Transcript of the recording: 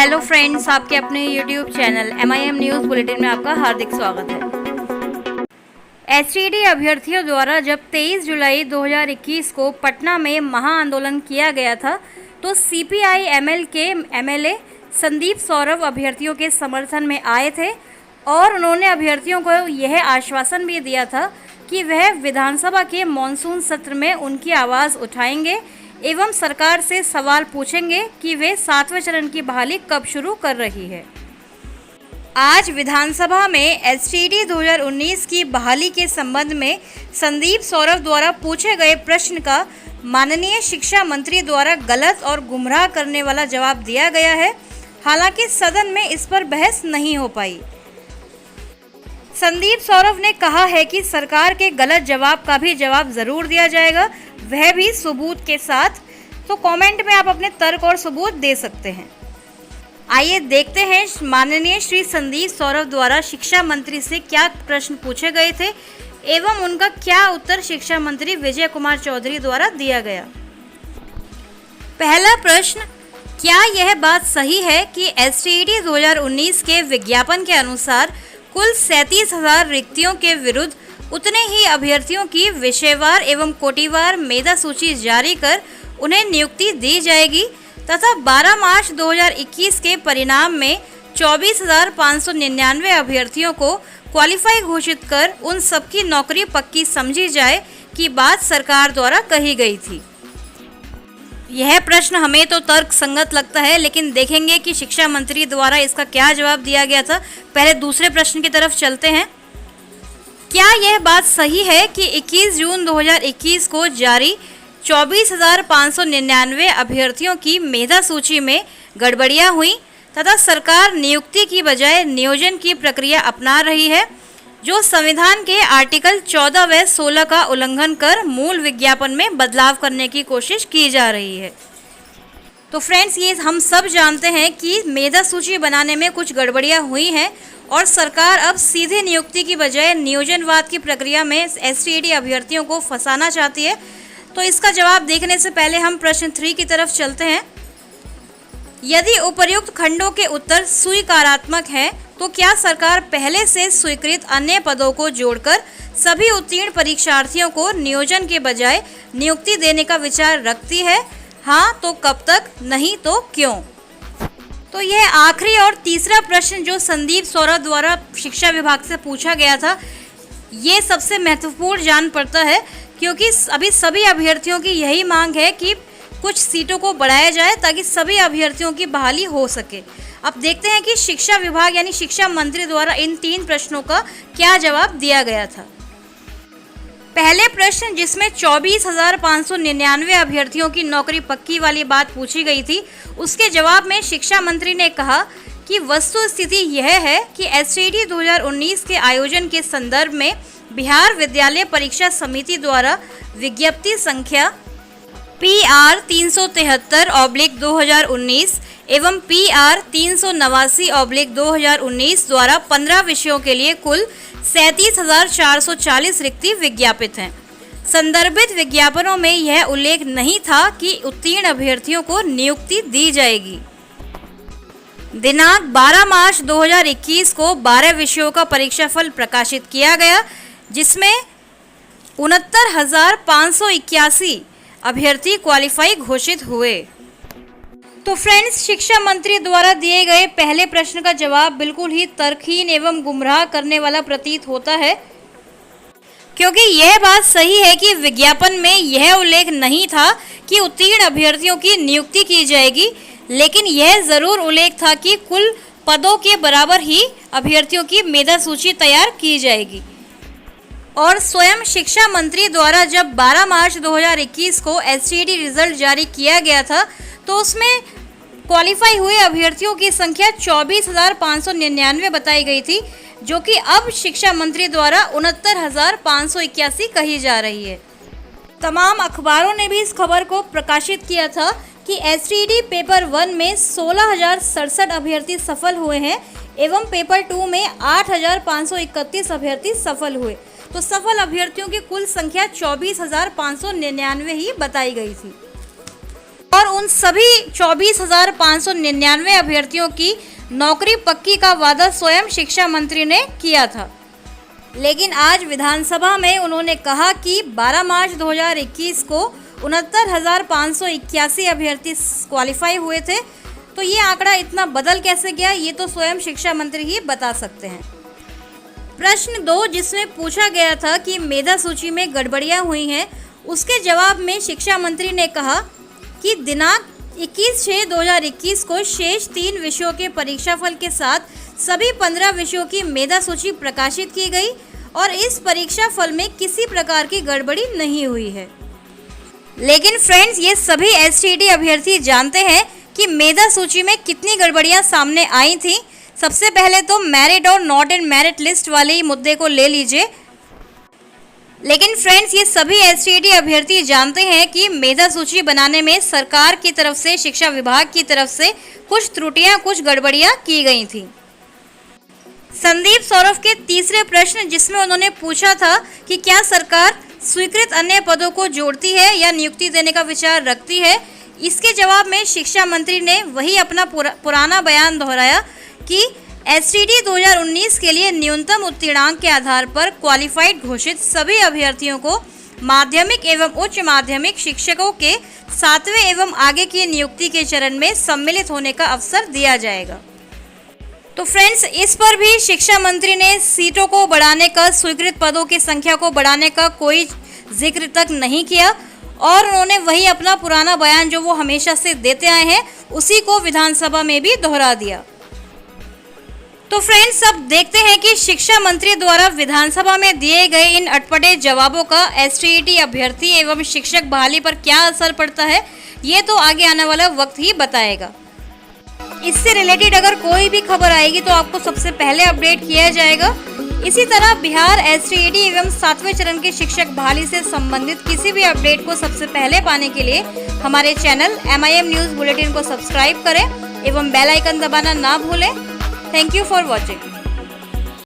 Hello friends, आपके अपने YouTube channel MIM news bulletin में आपका हार्दिक स्वागत है। STD अभ्यर्थियों द्वारा जब 23 जुलाई 2021 को पटना में महाआंदोलन किया गया था तो CPI ML के MLA संदीप सौरभ अभ्यर्थियों के समर्थन में आए थे और उन्होंने अभ्यर्थियों को यह आश्वासन भी दिया था कि वह विधानसभा के मॉनसून सत्र में उनकी आवाज़ उठाएंगे एवं सरकार से सवाल पूछेंगे कि वे 7वें चरण की बहाली कब शुरू कर रही है। आज विधानसभा में STD 2019 की बहाली के संबंध में संदीप सौरभ द्वारा पूछे गए प्रश्न का माननीय शिक्षा मंत्री द्वारा गलत और गुमराह करने वाला जवाब दिया गया है। हालांकि सदन में इस पर बहस नहीं हो पाई। संदीप सौरभ ने कहा है कि सरकार के गलत जवाब का भी जवाब जरूर दिया जाएगा, वह भी सबूत के साथ। तो कमेंट में आप अपने तर्क और सबूत दे सकते हैं। आइए देखते हैं माननीय श्री संदीप सौरभ द्वारा शिक्षा मंत्री से क्या प्रश्न पूछे गए थे एवं उनका क्या उत्तर शिक्षा मंत्री विजय कुमार चौधरी द्वारा दिया गया। पहला प्रश्न, क्या यह बात सही है कि STD 2019 के विज्ञापन के अनुसार कुल 37,000 रिक्तियों के विरुद्ध उतने ही अभ्यर्थियों की विषयवार एवं कोटिवार मेधा सूची जारी कर उन्हें नियुक्ति दी जाएगी तथा 12 मार्च 2021 के परिणाम में 24,599 अभ्यर्थियों को क्वालिफाई घोषित कर उन सबकी नौकरी पक्की समझी जाए कि बात सरकार द्वारा कही गई थी। यह प्रश्न हमें तो तर्क संगत लगता है, लेकिन देखेंगे कि शिक्षा मंत्री द्वारा इसका क्या जवाब दिया गया था। पहले दूसरे प्रश्न की तरफ चलते हैं। क्या यह बात सही है कि 21 जून 2021 को जारी 24,599 अभ्यर्थियों की मेधा सूची में गड़बड़ियां हुई तथा सरकार नियुक्ति की बजाय नियोजन की प्रक्रिया अपना रही है, जो संविधान के आर्टिकल 14 व 16 का उल्लंघन कर मूल विज्ञापन में बदलाव करने की कोशिश की जा रही है। तो फ्रेंड्स, ये हम सब जानते हैं कि मेधा सूची बनाने में कुछ गड़बड़ियां हुई हैं और सरकार अब सीधे नियुक्ति की बजाय नियोजनवाद की प्रक्रिया में STD अभ्यर्थियों को फंसाना चाहती है। तो इसका जवाब देखने से पहले हम प्रश्न 3 की तरफ चलते हैं। यदि उपर्युक्त खंडों के उत्तर स्वीकारात्मक हैं, तो क्या सरकार पहले से स्वीकृत अन्य पदों को जोड़कर सभी उत्तीर्ण परीक्षार्थियों को नियोजन के बजाय नियुक्ति देने का विचार रखती है? हाँ तो कब तक, नहीं तो क्यों? तो यह आखिरी और तीसरा प्रश्न जो संदीप सौरभ द्वारा शिक्षा विभाग से पूछा गया था, ये सबसे महत्वपूर्ण जान पड़ता है, क्योंकि अभी सभी अभ्यर्थियों की यही मांग है कि कुछ सीटों को बढ़ाया जाए ताकि सभी अभ्यर्थियों की बहाली हो सके। अब देखते हैं कि शिक्षा विभाग यानी शिक्षा मंत्री द्वारा इन 3 प्रश्नों का क्या जवाब दिया गया था। पहले प्रश्न जिसमें 24,599 अभ्यर्थियों की नौकरी पक्की वाली बात पूछी गई थी, उसके जवाब में शिक्षा मंत्री ने कहा कि वस्तु स्थिति यह है कि STD 2019 के आयोजन के संदर्भ में बिहार विद्यालय परीक्षा समिति द्वारा विज्ञप्ति संख्या PR 373/2019 एवं PR 389/2019 द्वारा 15 विषयों के लिए कुल 37,440 रिक्ति विज्ञापित हैं। संदर्भित विज्ञापनों में यह उल्लेख नहीं था कि उत्तीर्ण अभ्यर्थियों को नियुक्ति दी जाएगी। दिनांक 12 मार्च 2021 को 12 विषयों का परीक्षाफल प्रकाशित किया गया, जिसमें 69,581 अभ्यर्थी क्वालिफाई घोषित हुए। तो फ्रेंड्स, शिक्षा मंत्री द्वारा दिए गए पहले प्रश्न का जवाब बिल्कुल ही तर्कहीन एवं गुमराह करने वाला प्रतीत होता है, क्योंकि यह बात सही है कि विज्ञापन में यह उल्लेख नहीं था कि उत्तीर्ण अभ्यर्थियों की नियुक्ति की जाएगी, लेकिन यह जरूर उल्लेख था कि कुल पदों के बराबर ही अभ्यर्थियों की मेधा सूची तैयार की जाएगी। और स्वयं शिक्षा मंत्री द्वारा जब 12 मार्च 2021 को STD रिजल्ट जारी किया गया था, तो उसमें क्वालिफाई हुए अभ्यर्थियों की संख्या 24,599 बताई गई थी, जो कि अब शिक्षा मंत्री द्वारा 69,581 कही जा रही है। तमाम अखबारों ने भी इस खबर को प्रकाशित किया था कि STD पेपर 1 में 16,067 अभ्यर्थी सफल हुए हैं एवं पेपर 2 में 8,531 अभ्यर्थी सफल हुए। तो सफल अभ्यर्थियों की कुल संख्या 24,599 ही बताई गई थी। और उन सभी 24,599 अभ्यर्थियों की नौकरी पक्की का वादा स्वयं शिक्षा मंत्री ने किया था। लेकिन आज विधानसभा में उन्होंने कहा कि 12 मार्च 2021 को 69,581 अभ्यर्थी क्वालिफाई हुए थे। तो ये आंकड़ा इतना बदल कैसे गया, ये तो स्वयं शिक्षा मंत्री ही बता सकते हैं। प्रश्न 2, जिसमें पूछा गया था कि मेधा सूची में गड़बड़ियां हुई हैं, उसके जवाब में शिक्षा मंत्री ने कहा कि दिनांक 21/6/2021 को शेष 3 विषयों के परीक्षाफल के साथ सभी 15 विषयों की मेधा सूची प्रकाशित की गई और इस परीक्षाफल में किसी प्रकार की गड़बड़ी नहीं हुई है। लेकिन फ्रेंड्स, ये सभी एसटीईटी अभ्यर्थी जानते हैं कि मेधा सूची में कितनी गड़बड़ियां सामने आई थी। सबसे पहले तो मेरिट और नॉट इन मेरिट लिस्ट वाले ही मुद्दे को ले लीजिए। लेकिन फ्रेंड्स, ये सभी एसटीईटी अभ्यर्थी जानते हैं कि मेधा सूची बनाने में सरकार की तरफ से, शिक्षा विभाग की तरफ से कुछ त्रुटियां, कुछ गड़बड़ियां की गई थी। संदीप सौरभ के तीसरे प्रश्न, जिसमें उन्होंने पूछा था कि क्या सरकार स्वीकृत अन्य पदों को जोड़ती है या नियुक्ति देने का विचार रखती है, इसके जवाब में शिक्षा मंत्री ने वही अपना पुराना बयान दोहराया कि एसटीईटी 2019 के लिए न्यूनतम उत्तीर्णांक के आधार पर क्वालिफाइड घोषित सभी अभ्यर्थियों को माध्यमिक एवं उच्च माध्यमिक शिक्षकों के 7वें एवं आगे की नियुक्ति के चरण में सम्मिलित होने का अवसर दिया जाएगा। तो फ्रेंड्स, इस पर भी शिक्षा मंत्री ने सीटों को बढ़ाने का, स्वीकृत पदों की संख्या को बढ़ाने का कोई जिक्र तक नहीं किया और उन्होंने वही अपना पुराना बयान जो वो हमेशा से देते आए हैं, उसी को विधानसभा में भी दोहरा दिया। तो फ्रेंड्स, अब देखते हैं कि शिक्षा मंत्री द्वारा विधानसभा में दिए गए इन अटपटे जवाबों का एसटीईटी अभ्यर्थी एवं शिक्षक बहाली पर क्या असर पड़ता है, ये तो आगे आने वाला वक्त ही बताएगा। इससे रिलेटेड अगर कोई भी खबर आएगी तो आपको सबसे पहले अपडेट किया जाएगा। इसी तरह बिहार एसटीईटी एवं 7वें चरण के शिक्षक बहाली से संबंधित किसी भी अपडेट को सबसे पहले पाने के लिए हमारे चैनल MIM न्यूज़ बुलेटिन को सब्सक्राइब करें एवं बेल आइकन दबाना ना भूलें। Thank you for watching.